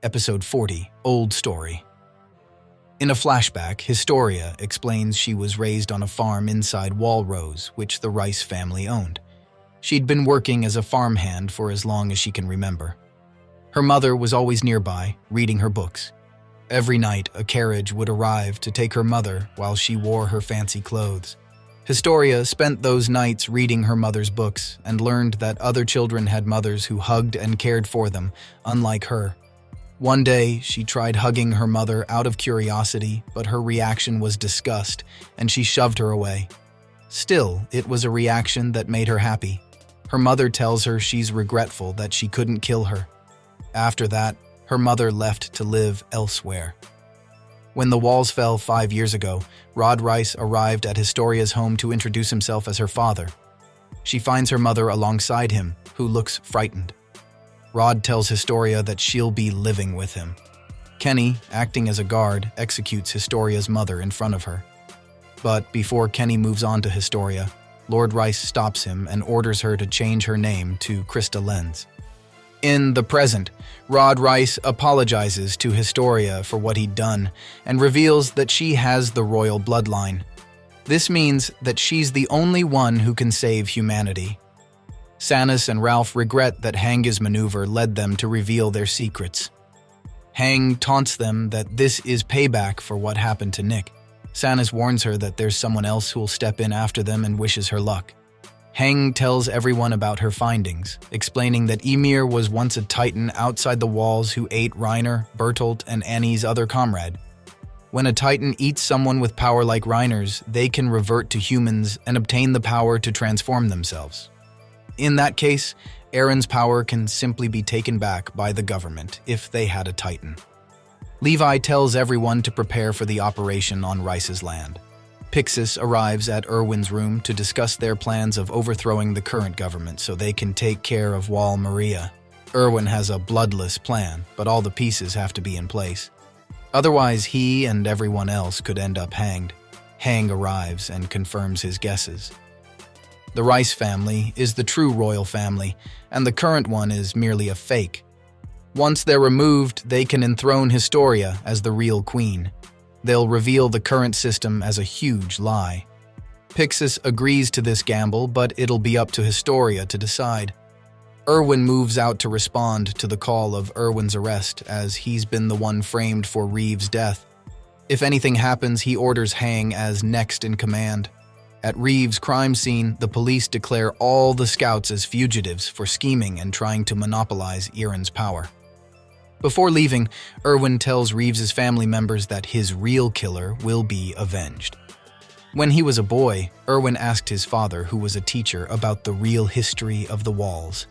Episode 40, Old Story. In a flashback, Historia explains she was raised on a farm inside Walrose, which the Rice family owned. She'd been working as a farmhand for as long as she can remember. Her mother was always nearby, reading her books. Every night, a carriage would arrive to take her mother while she wore her fancy clothes. Historia spent those nights reading her mother's books and learned that other children had mothers who hugged and cared for them, unlike her. One day, she tried hugging her mother out of curiosity, but her reaction was disgust, and she shoved her away. Still, it was a reaction that made her happy. Her mother tells her she's regretful that she couldn't kill her. After that, her mother left to live elsewhere. When the walls fell 5 years ago, Rod Rice arrived at Historia's home to introduce himself as her father. She finds her mother alongside him, who looks frightened. Rod tells Historia that she'll be living with him. Kenny, acting as a guard, executes Historia's mother in front of her. But before Kenny moves on to Historia, Lord Rice stops him and orders her to change her name to Krista Lenz. In the present, Rod Rice apologizes to Historia for what he'd done and reveals that she has the royal bloodline. This means that she's the only one who can save humanity. Sanus and Ralph regret that Hang's maneuver led them to reveal their secrets. Hang taunts them that this is payback for what happened to Nick. Sanus warns her that there's someone else who'll step in after them and wishes her luck. Hang tells everyone about her findings, explaining that Ymir was once a titan outside the walls who ate Reiner, Bertolt, and Annie's other comrade. When a titan eats someone with power like Reiner's, they can revert to humans and obtain the power to transform themselves. In that case, Aaron's power can simply be taken back by the government if they had a titan. Levi tells everyone to prepare for the operation on Rice's land. Pixis arrives at Erwin's room to discuss their plans of overthrowing the current government so they can take care of Wall Maria. Erwin has a bloodless plan, but all the pieces have to be in place. Otherwise, he and everyone else could end up hanged. Hang arrives and confirms his guesses. The Rice family is the true royal family, and the current one is merely a fake. Once they're removed, they can enthrone Historia as the real queen. They'll reveal the current system as a huge lie. Pixis agrees to this gamble, but it'll be up to Historia to decide. Erwin moves out to respond to the call of Erwin's arrest, as he's been the one framed for Reeves' death. If anything happens, he orders Hang as next in command. At Reeves' crime scene, the police declare all the scouts as fugitives for scheming and trying to monopolize Aaron's power. Before leaving, Erwin tells Reeves' family members that his real killer will be avenged. When he was a boy, Erwin asked his father, who was a teacher, about the real history of the walls.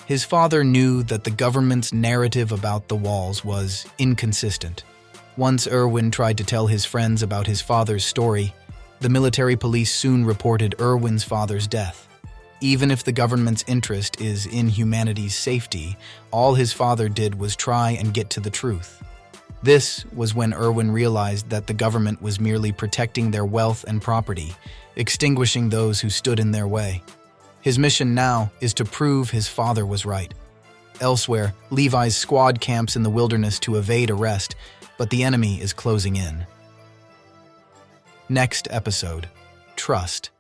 His father knew that the government's narrative about the walls was inconsistent. Once Erwin tried to tell his friends about his father's story, the military police soon reported Erwin's father's death. Even if the government's interest is in humanity's safety, all his father did was try and get to the truth. This was when Erwin realized that the government was merely protecting their wealth and property, extinguishing those who stood in their way. His mission now is to prove his father was right. Elsewhere, Levi's squad camps in the wilderness to evade arrest, but the enemy is closing in. Next episode, Trust.